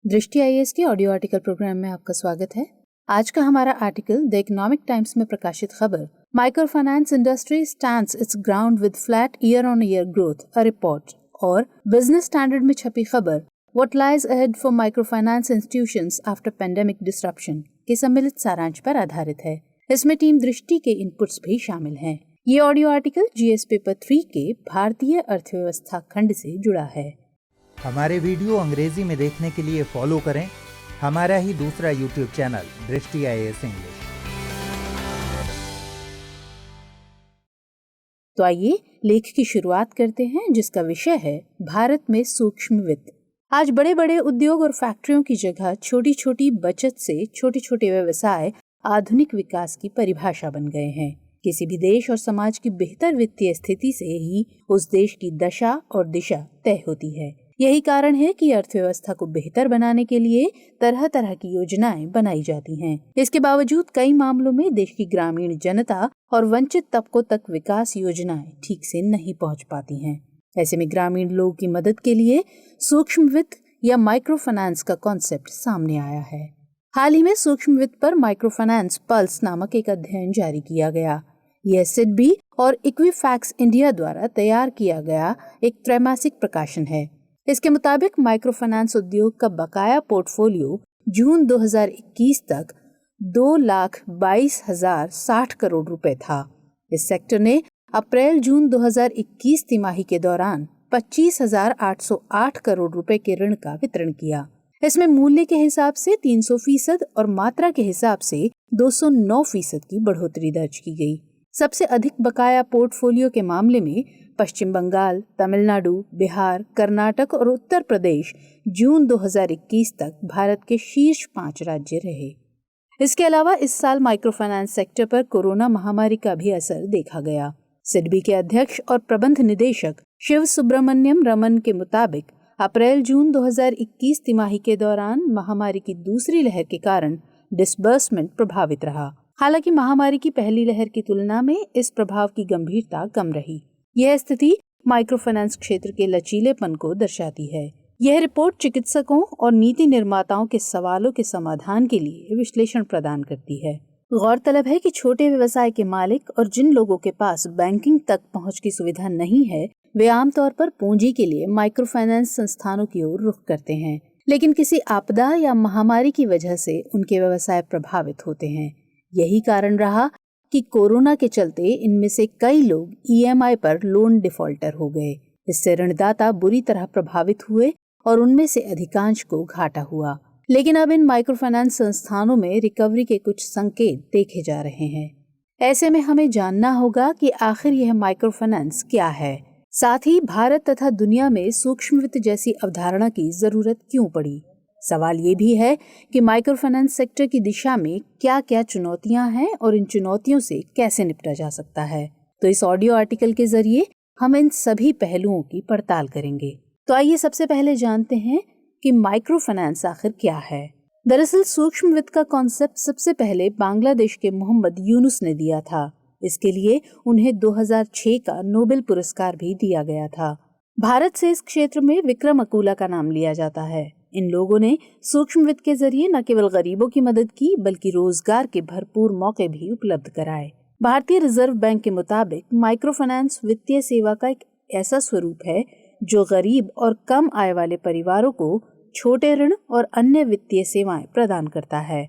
दृष्टि आईएएस के audio article programme में आपका स्वागत है। आज का हमारा आर्टिकल द इकोनॉमिक टाइम्स में प्रकाशित खबर micro finance industry stands it's ground with flat year on year growth a report और बिजनेस स्टैंडर्ड में छपी खबर what lies ahead for micro finance institutions after pandemic disruption के सम्मिलित सारांश पर आधारित है। इसमें टीम दृष्टि के इनपुट्स भी शामिल हैं। ये ऑडियो आर्टिकल जीएस पेपर 3 के भारतीय अर्थव्यवस्था खंड से जुड़ा है। हमारे वीडियो अंग्रेजी में देखने के लिए फॉलो करें हमारा ही दूसरा यूट्यूब चैनल दृष्टि आईएएस इंग्लिश। तो आइए लेख की शुरुआत करते हैं, जिसका विषय है भारत में सूक्ष्म वित्त। आज बड़े बड़े उद्योग और फैक्ट्रियों की जगह छोटी छोटी बचत से छोटे छोटे व्यवसाय आधुनिक विकास की परिभाषा बन गए हैं। किसी भी देश और समाज की बेहतर वित्तीय स्थिति से ही उस देश की दशा और दिशा तय होती है। यही कारण है कि अर्थव्यवस्था को बेहतर बनाने के लिए तरह तरह की योजनाएं बनाई जाती हैं। इसके बावजूद कई मामलों में देश की ग्रामीण जनता और वंचित तबकों तक विकास योजनाएं ठीक से नहीं पहुंच पाती हैं। ऐसे में ग्रामीण लोगों की मदद के लिए सूक्ष्म वित्त या माइक्रो फाइनेंस का कॉन्सेप्ट सामने आया है। हाल ही में सूक्ष्म वित्त पर माइक्रो फाइनेंस पल्स नामक एक अध्ययन जारी किया गया। यह सिडबी और इक्विफैक्स इंडिया द्वारा तैयार किया गया एक त्रैमासिक प्रकाशन है। इसके मुताबिक माइक्रो फाइनेंस उद्योग का बकाया पोर्टफोलियो जून 2021 तक 2,22,060 करोड़ रुपए था। इस सेक्टर ने अप्रैल-जून 2021 तिमाही के दौरान 25,808 करोड़ रुपए के ऋण का वितरण किया। इसमें मूल्य के हिसाब से 300% और मात्रा के हिसाब से 209% की बढ़ोतरी दर्ज की गई। सबसे अधिक बकाया पोर्टफोलियो के मामले में पश्चिम बंगाल, तमिलनाडु, बिहार, कर्नाटक और उत्तर प्रदेश जून 2021 तक भारत के शीर्ष 5 राज्य रहे। इसके अलावा इस साल माइक्रो फाइनेंस सेक्टर पर कोरोना महामारी का भी असर देखा गया। सिडबी के अध्यक्ष और प्रबंध निदेशक शिव सुब्रमण्यम रमन के मुताबिक अप्रैल-जून 2021 तिमाही के दौरान महामारी की दूसरी लहर के कारण डिसबर्समेंट प्रभावित रहा। हालांकि महामारी की पहली लहर की तुलना में इस प्रभाव की गंभीरता कम रही। यह स्थिति माइक्रो फाइनेंस क्षेत्र के लचीलेपन को दर्शाती है। यह रिपोर्ट चिकित्सकों और नीति निर्माताओं के सवालों के समाधान के लिए विश्लेषण प्रदान करती है। गौरतलब है कि छोटे व्यवसाय के मालिक और जिन लोगों के पास बैंकिंग तक पहुंच की सुविधा नहीं है, वे आमतौर पर पूंजी के लिए माइक्रो फाइनेंस संस्थानों की ओर रुख करते हैं। लेकिन किसी आपदा या महामारी की वजह से उनके व्यवसाय प्रभावित होते हैं। यही कारण रहा कि कोरोना के चलते इनमें से कई लोग ईएमआई पर लोन डिफॉल्टर हो गए। इससे ऋणदाता बुरी तरह प्रभावित हुए और उनमें से अधिकांश को घाटा हुआ। लेकिन अब इन माइक्रो फाइनेंस संस्थानों में रिकवरी के कुछ संकेत देखे जा रहे हैं। ऐसे में हमें जानना होगा कि आखिर यह माइक्रो फाइनेंस क्या है। साथ ही भारत तथा दुनिया में सूक्ष्म वित्त जैसी अवधारणा की जरूरत क्यों पड़ी। सवाल ये भी है कि माइक्रो फाइनेंस सेक्टर की दिशा में क्या क्या चुनौतियां हैं और इन चुनौतियों से कैसे निपटा जा सकता है। तो इस ऑडियो आर्टिकल के जरिए हम इन सभी पहलुओं की पड़ताल करेंगे। तो आइए सबसे पहले जानते हैं कि माइक्रो फाइनेंस आखिर क्या है। दरअसल सूक्ष्म वित्त का कॉन्सेप्ट सबसे पहले बांग्लादेश के मोहम्मद यूनुस ने दिया था। इसके लिए उन्हें 2006 का नोबेल पुरस्कार भी दिया गया था। भारत से इस क्षेत्र में विक्रम अकूला का नाम लिया जाता है। इन लोगों ने सूक्ष्म वित्त के जरिए न केवल गरीबों की मदद की, बल्कि रोजगार के भरपूर मौके भी उपलब्ध कराए। भारतीय रिजर्व बैंक के मुताबिक माइक्रो फाइनेंस वित्तीय सेवा का एक ऐसा स्वरूप है जो गरीब और कम आय वाले परिवारों को छोटे ऋण और अन्य वित्तीय सेवाएं प्रदान करता है।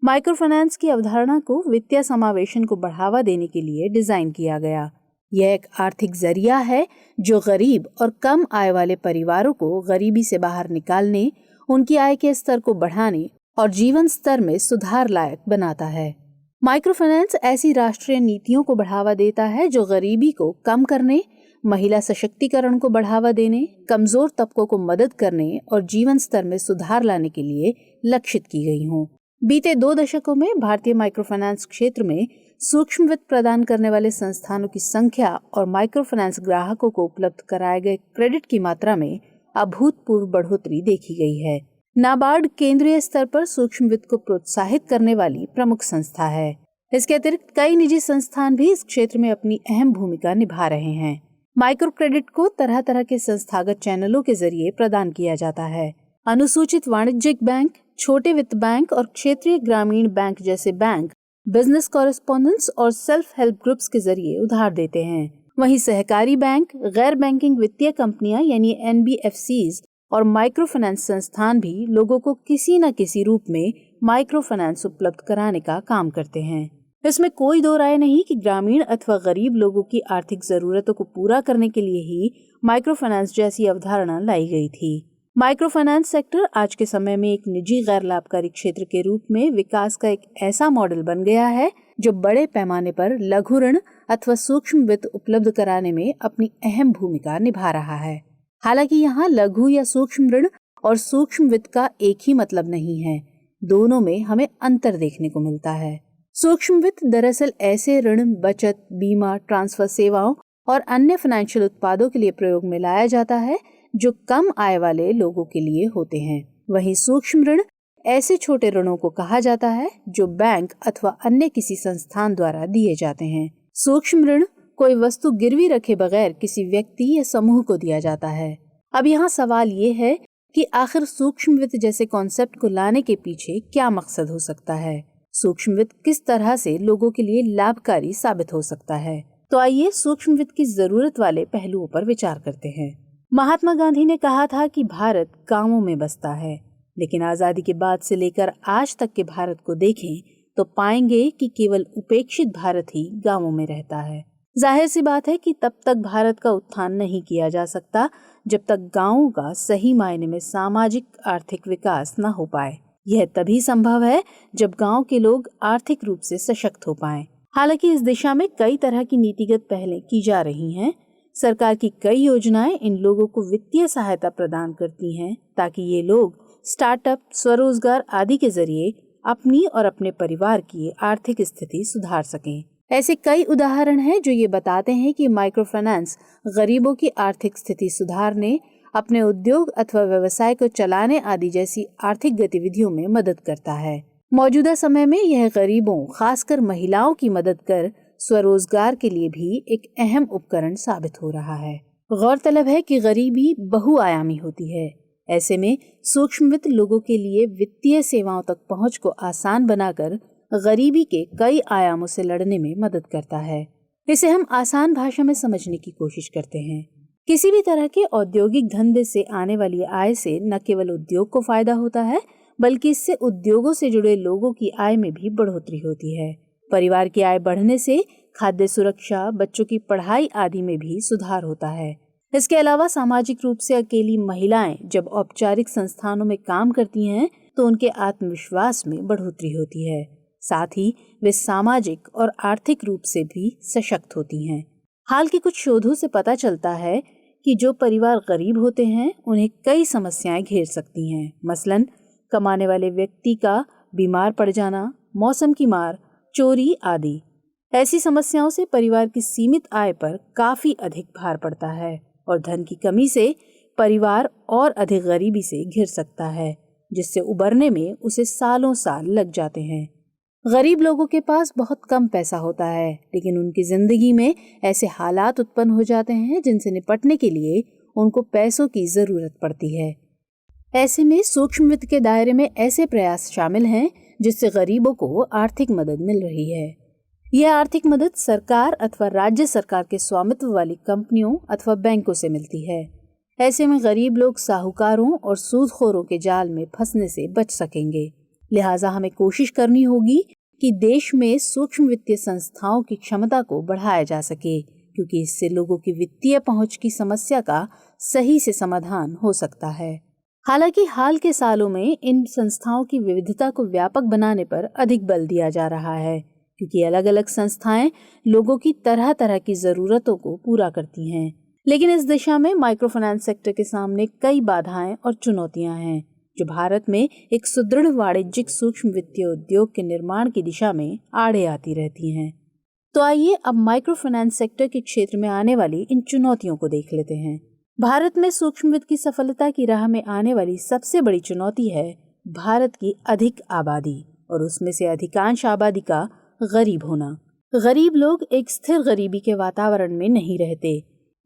माइक्रो फाइनेंस की अवधारणा को वित्तीय समावेशन को बढ़ावा देने के लिए डिजाइन किया गया। यह एक आर्थिक जरिया है जो गरीब और कम आय वाले परिवारों को गरीबी से बाहर निकालने, उनकी आय के स्तर को बढ़ाने और जीवन स्तर में सुधार लायक बनाता है। माइक्रो फाइनेंस ऐसी राष्ट्रीय नीतियों को बढ़ावा देता है जो गरीबी को कम करने, महिला सशक्तिकरण को बढ़ावा देने, कमजोर तबकों को मदद करने और जीवन स्तर में सुधार लाने के लिए लक्षित की गई हों। बीते 2 दशकों में भारतीय माइक्रो फाइनेंस क्षेत्र में सूक्ष्म वित्त प्रदान करने वाले संस्थानों की संख्या और माइक्रो फाइनेंस ग्राहकों को उपलब्ध कराए गए क्रेडिट की मात्रा में अभूतपूर्व बढ़ोतरी देखी गई है। नाबार्ड केंद्रीय स्तर पर सूक्ष्म वित्त को प्रोत्साहित करने वाली प्रमुख संस्था है। इसके अतिरिक्त कई निजी संस्थान भी इस क्षेत्र में अपनी अहम भूमिका निभा रहे हैं। माइक्रो क्रेडिट को तरह तरह के संस्थागत चैनलों के जरिए प्रदान किया जाता है। अनुसूचित वाणिज्यिक बैंक, छोटे वित्त बैंक और क्षेत्रीय ग्रामीण बैंक जैसे बैंक बिजनेस कॉरेस्पॉन्डेंट्स और सेल्फ हेल्प ग्रुप्स के जरिए उधार देते हैं। वहीं सहकारी बैंक, गैर बैंकिंग वित्तीय कंपनियां यानी NBFCs और माइक्रो फाइनेंस संस्थान भी लोगों को किसी न किसी रूप में माइक्रो फाइनेंस उपलब्ध कराने का काम करते हैं। इसमें कोई दो राय नहीं कि ग्रामीण अथवा गरीब लोगों की आर्थिक जरूरतों को पूरा करने के लिए ही माइक्रो फाइनेंस जैसी अवधारणा लाई गई थी। माइक्रो फाइनेंस सेक्टर आज के समय में एक निजी गैर लाभकारी क्षेत्र के रूप में विकास का एक ऐसा मॉडल बन गया है जो बड़े पैमाने पर लघु ऋण अथवा सूक्ष्म वित्त उपलब्ध कराने में अपनी अहम भूमिका निभा रहा है। हालांकि यहाँ लघु या सूक्ष्म ऋण और सूक्ष्म वित्त का एक ही मतलब नहीं है, दोनों में हमें अंतर देखने को मिलता है। सूक्ष्म वित्त दरअसल ऐसे ऋण, बचत, बीमा, ट्रांसफर सेवाओं और अन्य फाइनेंशियल उत्पादों के लिए प्रयोग में लाया जाता है जो कम आय वाले लोगों के लिए होते हैं। वहीं सूक्ष्म ऋण ऐसे छोटे ऋणों को कहा जाता है जो बैंक अथवा अन्य किसी संस्थान द्वारा दिए जाते हैं। सूक्ष्म ऋण कोई वस्तु गिरवी रखे बगैर किसी व्यक्ति या समूह को दिया जाता है। अब यहाँ सवाल ये है कि आखिर सूक्ष्म वित्त जैसे कॉन्सेप्ट को लाने के पीछे क्या मकसद हो सकता है? सूक्ष्म वित्त किस तरह से लोगों के लिए लाभकारी साबित हो सकता है? तो आइए सूक्ष्म वित्त की जरूरत वाले पहलुओं पर विचार करते हैं। महात्मा गांधी ने कहा था कि भारत गांवों में बसता है, लेकिन आजादी के बाद से लेकर आज तक के भारत को देखें तो पाएंगे कि केवल उपेक्षित भारत ही गांवों में रहता है। जाहिर सी बात है कि तब तक भारत का उत्थान नहीं किया जा सकता जब तक गांवों का सही मायने में सामाजिक आर्थिक विकास न हो पाए। यह तभी संभव है जब गांव के लोग आर्थिक रूप से सशक्त हो पाएं। हालांकि इस दिशा में कई तरह की नीतिगत पहलें की जा रही हैं। सरकार की कई योजनाएं इन लोगों को वित्तीय सहायता प्रदान करती हैं ताकि ये लोग स्टार्टअप, स्वरोजगार आदि के जरिए अपनी और अपने परिवार की आर्थिक स्थिति सुधार सकें। ऐसे कई उदाहरण हैं जो ये बताते हैं कि माइक्रो फाइनेंस गरीबों की आर्थिक स्थिति सुधारने, अपने उद्योग अथवा व्यवसाय को चलाने आदि जैसी आर्थिक गतिविधियों में मदद करता है। मौजूदा समय में यह गरीबों, खासकर महिलाओं की मदद कर स्वरोजगार के लिए भी एक अहम उपकरण साबित हो रहा है। गौरतलब है कि गरीबी बहुआयामी होती है। ऐसे में सूक्ष्म वित्त लोगों के लिए वित्तीय सेवाओं तक पहुंच को आसान बनाकर गरीबी के कई आयामों से लड़ने में मदद करता है। इसे हम आसान भाषा में समझने की कोशिश करते हैं। किसी भी तरह के औद्योगिक धंधे से आने वाली आय से न केवल उद्योग को फायदा होता है, बल्कि इससे उद्योगों से जुड़े लोगों की आय में भी बढ़ोतरी होती है। परिवार की आय बढ़ने से खाद्य सुरक्षा, बच्चों की पढ़ाई आदि में भी सुधार होता है। इसके अलावा सामाजिक रूप से अकेली महिलाएं जब औपचारिक संस्थानों में काम करती हैं तो उनके आत्मविश्वास में बढ़ोतरी होती है। साथ ही वे सामाजिक और आर्थिक रूप से भी सशक्त होती हैं। हाल के कुछ शोधों से पता चलता है कि जो परिवार गरीब होते हैं उन्हें कई समस्याएं घेर सकती हैं। मसलन कमाने वाले व्यक्ति का बीमार पड़ जाना, मौसम की मार, चोरी आदि। ऐसी समस्याओं से परिवार की सीमित आय पर काफी अधिक भार पड़ता है और धन की कमी से परिवार और अधिक गरीबी से घिर सकता है, जिससे उबरने में उसे सालों साल लग जाते हैं। गरीब लोगों के पास बहुत कम पैसा होता है, लेकिन उनकी जिंदगी में ऐसे हालात उत्पन्न हो जाते हैं जिनसे निपटने के लिए उनको पैसों की जरूरत पड़ती है। ऐसे में सूक्ष्म वित्त के दायरे में ऐसे प्रयास शामिल हैं जिससे गरीबों को आर्थिक मदद मिल रही है। यह आर्थिक मदद सरकार अथवा राज्य सरकार के स्वामित्व वाली कंपनियों अथवा बैंकों से मिलती है। ऐसे में गरीब लोग साहूकारों और सूदखोरों के जाल में फंसने से बच सकेंगे। लिहाजा हमें कोशिश करनी होगी कि देश में सूक्ष्म वित्तीय संस्थाओं की क्षमता को बढ़ाया जा सके, क्योंकि इससे लोगों की वित्तीय पहुंच की समस्या का सही से समाधान हो सकता है। हालांकि हाल के सालों में इन संस्थाओं की विविधता को व्यापक बनाने पर अधिक बल दिया जा रहा है, क्योंकि अलग अलग संस्थाएं लोगों की तरह तरह की जरूरतों को पूरा करती हैं। लेकिन इस दिशा में माइक्रो फाइनेंस सेक्टर के सामने कई बाधाएं और चुनौतियां हैं, जो भारत में एक सुदृढ़ वाणिज्यिक सूक्ष्म वित्तीय उद्योग के निर्माण की दिशा में आड़े आती रहती हैं। तो आइए अब माइक्रो फाइनेंस सेक्टर के क्षेत्र में आने वाली इन चुनौतियों को देख लेते हैं। भारत में सूक्ष्म वित्त की सफलता की राह में आने वाली सबसे बड़ी चुनौती है भारत की अधिक आबादी और उसमें से अधिकांश आबादी का गरीब होना। गरीब लोग एक स्थिर गरीबी के वातावरण में नहीं रहते।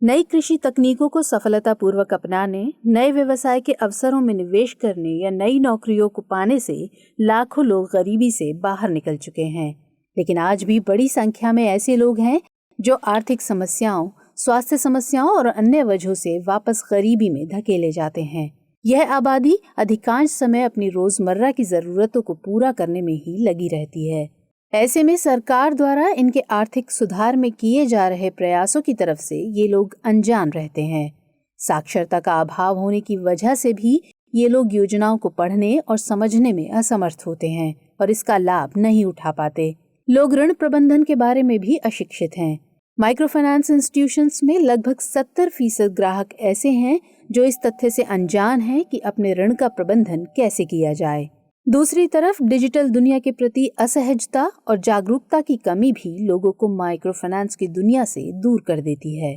नई कृषि तकनीकों को सफलतापूर्वक अपनाने, नए व्यवसाय के अवसरों में निवेश करने या नई नौकरियों को पाने से लाखों लोग गरीबी से बाहर निकल चुके हैं। लेकिन आज भी बड़ी संख्या में ऐसे लोग हैं जो आर्थिक समस्याओं, स्वास्थ्य समस्याओं और अन्य वजहों से वापस गरीबी में धकेले जाते हैं। यह आबादी अधिकांश समय अपनी रोजमर्रा की जरूरतों को पूरा करने में ही लगी रहती है। ऐसे में सरकार द्वारा इनके आर्थिक सुधार में किए जा रहे प्रयासों की तरफ से ये लोग अनजान रहते हैं। साक्षरता का अभाव होने की वजह से भी ये लोग योजनाओं को पढ़ने और समझने में असमर्थ होते हैं और इसका लाभ नहीं उठा पाते। लोग ऋण प्रबंधन के बारे में भी अशिक्षित हैं। माइक्रो फाइनेंस इंस्टीट्यूशंस में लगभग 70% ग्राहक ऐसे हैं जो इस तथ्य से अनजान हैं कि अपने ऋण का प्रबंधन कैसे किया जाए। दूसरी तरफ डिजिटल दुनिया के प्रति असहजता और जागरूकता की कमी भी लोगों को माइक्रो फाइनेंस की दुनिया से दूर कर देती है।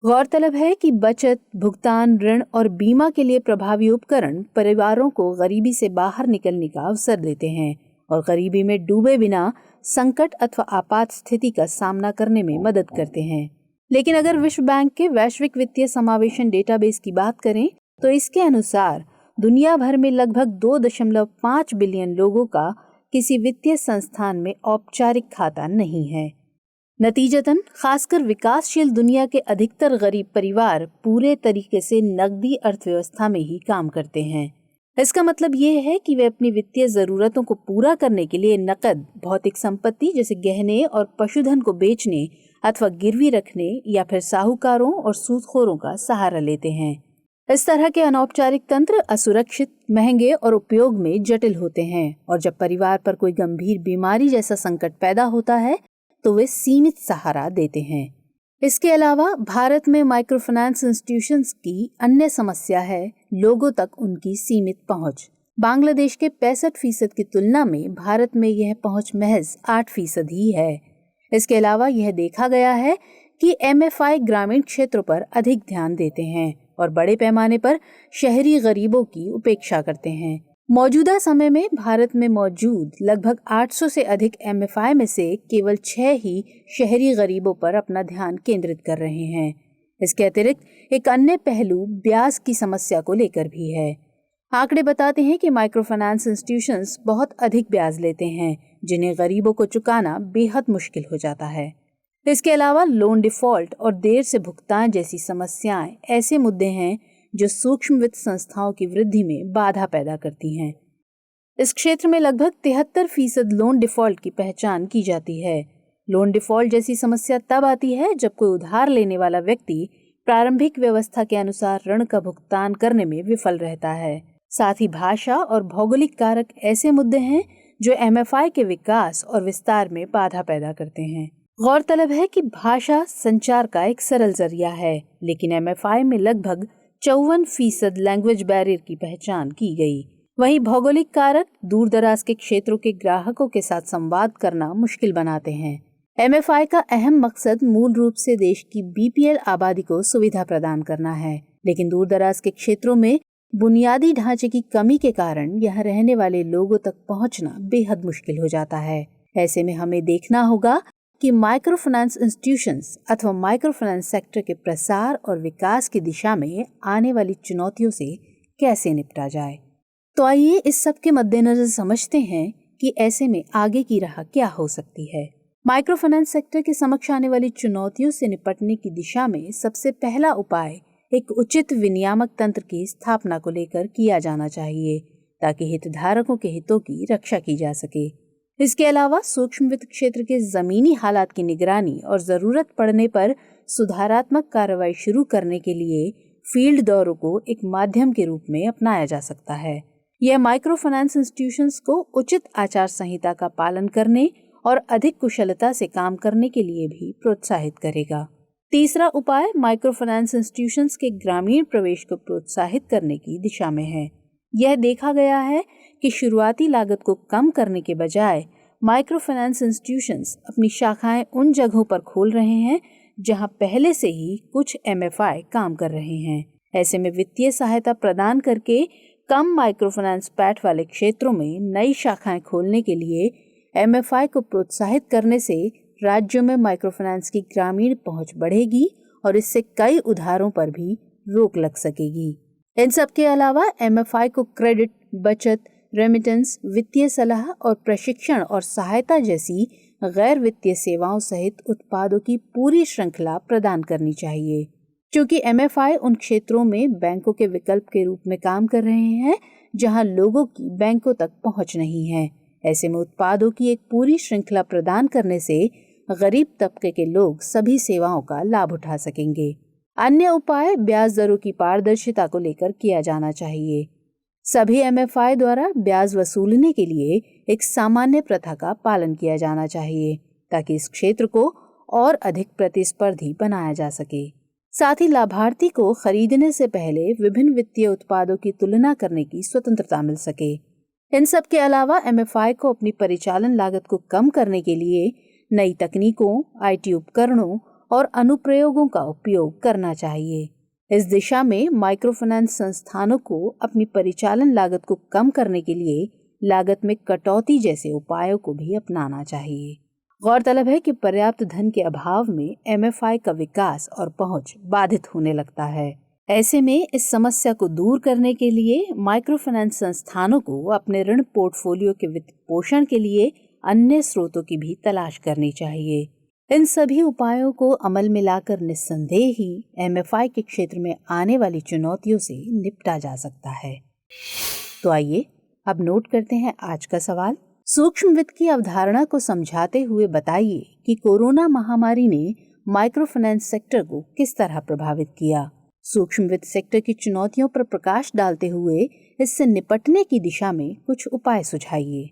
गौरतलब है कि बचत, भुगतान, ऋण और बीमा के लिए प्रभावी उपकरण परिवारों को गरीबी से बाहर निकलने का अवसर देते हैं और गरीबी में डूबे बिना संकट अथवा आपात स्थिति का सामना करने में मदद करते हैं। लेकिन अगर विश्व बैंक के वैश्विक वित्तीय समावेशन डेटाबेस की बात करें तो इसके अनुसार दुनिया भर में लगभग 2.5 बिलियन लोगों का किसी वित्तीय संस्थान में औपचारिक खाता नहीं है। नतीजतन खासकर विकासशील दुनिया के अधिकतर गरीब परिवार पूरे तरीके से नकदी अर्थव्यवस्था में ही काम करते हैं। इसका मतलब ये है कि वे अपनी वित्तीय जरूरतों को पूरा करने के लिए नकद, भौतिक संपत्ति जैसे गहने और पशुधन को बेचने अथवा गिरवी रखने या फिर साहूकारों और सूदखोरों का सहारा लेते हैं। इस तरह के अनौपचारिक तंत्र असुरक्षित, महंगे और उपयोग में जटिल होते हैं और जब परिवार पर कोई गंभीर बीमारी जैसा संकट पैदा होता है तो वे सीमित सहारा देते हैं। इसके अलावा भारत में माइक्रो फाइनेंस इंस्टीट्यूशंस की अन्य समस्या है लोगों तक उनकी सीमित पहुंच। बांग्लादेश के 65% की तुलना में भारत में यह पहुंच महज 8% ही है। इसके अलावा यह देखा गया है कि MFI ग्रामीण क्षेत्रों पर अधिक ध्यान देते हैं और बड़े पैमाने पर शहरी गरीबों की उपेक्षा करते हैं। मौजूदा समय में भारत में मौजूद लगभग 800 से अधिक MFI में से केवल 6 ही शहरी गरीबों पर अपना ध्यान केंद्रित कर रहे हैं। इसके अतिरिक्त एक अन्य पहलू ब्याज की समस्या को लेकर भी है। आंकड़े बताते हैं कि माइक्रो फाइनेंस इंस्टीट्यूशंस बहुत अधिक ब्याज लेते हैं, जिन्हें गरीबों को चुकाना बेहद मुश्किल हो जाता है। इसके अलावा लोन डिफॉल्ट और देर से भुगतान जैसी समस्याएं ऐसे मुद्दे हैं जो सूक्ष्म वित्त संस्थाओं की वृद्धि में बाधा पैदा करती हैं। इस क्षेत्र में लगभग 73% लोन डिफॉल्ट की पहचान की जाती है। लोन डिफॉल्ट जैसी समस्या तब आती है जब कोई उधार लेने वाला व्यक्ति प्रारंभिक व्यवस्था के अनुसार ऋण का भुगतान करने में विफल रहता है। साथ ही भाषा और भौगोलिक कारक ऐसे मुद्दे हैं जो MFI के विकास और विस्तार में बाधा पैदा करते हैं। गौरतलब है कि भाषा संचार का एक सरल जरिया है, लेकिन MFI में लगभग 54% लैंग्वेज बैरियर की पहचान की गई। वहीं भौगोलिक कारक दूर दराज के क्षेत्रों के ग्राहकों के साथ संवाद करना मुश्किल बनाते हैं। MFI का अहम मकसद मूल रूप से देश की BPL आबादी को सुविधा प्रदान करना है, लेकिन दूर दराज के क्षेत्रों में बुनियादी ढांचे की कमी के कारण यहाँ रहने वाले लोगों तक पहुँचना बेहद मुश्किल हो जाता है। ऐसे में हमें देखना होगा कि माइक्रो फाइनेंस इंस्टीट्यूशंस अथवा माइक्रो फाइनेंस सेक्टर के प्रसार और विकास की दिशा में आने वाली चुनौतियों से कैसे निपटा जाए। तो आइए इस सब के मद्देनजर समझते हैं कि ऐसे में आगे की राह क्या हो सकती है। माइक्रो फाइनेंस सेक्टर के समक्ष आने वाली चुनौतियों से निपटने की दिशा में सबसे पहला उपाय एक उचित विनियामक तंत्र की स्थापना को लेकर किया जाना चाहिए, ताकि हितधारकों के हितों की रक्षा की जा सके। इसके अलावा सूक्ष्म वित्त क्षेत्र के जमीनी हालात की निगरानी और जरूरत पड़ने पर सुधारात्मक कार्रवाई शुरू करने के लिए फील्ड दौरों को एक माध्यम के रूप में अपनाया जा सकता है। यह माइक्रो फाइनेंस इंस्टीट्यूशंस को उचित आचार संहिता का पालन करने और अधिक कुशलता से काम करने के लिए भी प्रोत्साहित करेगा। तीसरा उपाय माइक्रो फाइनेंस इंस्टीट्यूशंस के ग्रामीण प्रवेश को प्रोत्साहित करने की दिशा में है। यह देखा गया है कि शुरुआती लागत को कम करने के बजाय माइक्रो फाइनेंस इंस्टीट्यूशंस अपनी शाखाएं उन जगहों पर खोल रहे हैं जहां पहले से ही कुछ MFI काम कर रहे हैं। ऐसे में वित्तीय सहायता प्रदान करके कम माइक्रो फाइनेंस पैठ वाले क्षेत्रों में नई शाखाएं खोलने के लिए MFI को प्रोत्साहित करने से राज्यों में माइक्रो फाइनेंस की ग्रामीण पहुंच बढ़ेगी और इससे कई उधारों पर भी रोक लग सकेगी। इन सब के अलावा MFI को क्रेडिट, बचत, रेमिटेंस, वित्तीय सलाह और प्रशिक्षण और सहायता जैसी गैर वित्तीय सेवाओं सहित उत्पादों की पूरी श्रृंखला प्रदान करनी चाहिए। क्योंकि MFI उन क्षेत्रों में बैंकों के विकल्प के रूप में काम कर रहे हैं जहां लोगों की बैंकों तक पहुंच नहीं है। ऐसे में उत्पादों की एक पूरी श्रृंखला प्रदान करने से गरीब तबके के लोग सभी सेवाओं का लाभ उठा सकेंगे। अन्य उपाय ब्याज दरों की पारदर्शिता को लेकर किया जाना चाहिए। सभी MFI द्वारा ब्याज वसूलने के लिए एक सामान्य प्रथा का पालन किया जाना चाहिए ताकि इस क्षेत्र को और अधिक प्रतिस्पर्धी बनाया जा सके। साथ ही लाभार्थी को खरीदने से पहले विभिन्न वित्तीय उत्पादों की तुलना करने की स्वतंत्रता मिल सके। इन सब के अलावा MFI को अपनी परिचालन लागत को कम करने के लिए नई तकनीकों, IT उपकरणों और अनुप्रयोगों का उपयोग करना चाहिए। इस दिशा में माइक्रो फाइनेंस संस्थानों को अपनी परिचालन लागत को कम करने के लिए लागत में कटौती जैसे उपायों को भी अपनाना चाहिए। गौरतलब है कि पर्याप्त धन के अभाव में MFI का विकास और पहुंच बाधित होने लगता है। ऐसे में इस समस्या को दूर करने के लिए माइक्रो फाइनेंस संस्थानों को अपने ऋण पोर्टफोलियो के वित्त पोषण के लिए अन्य स्रोतों की भी तलाश करनी चाहिए। इन सभी उपायों को अमल में लाकर निस्संदेह ही MFI के क्षेत्र में आने वाली चुनौतियों से निपटा जा सकता है। तो आइए अब नोट करते हैं आज का सवाल। सूक्ष्म वित्त की अवधारणा को समझाते हुए बताइए कि कोरोना महामारी ने माइक्रो फाइनेंस सेक्टर को किस तरह प्रभावित किया। सूक्ष्म वित्त सेक्टर की चुनौतियों पर प्रकाश डालते हुए इससे निपटने की दिशा में कुछ उपाय सुझाइए।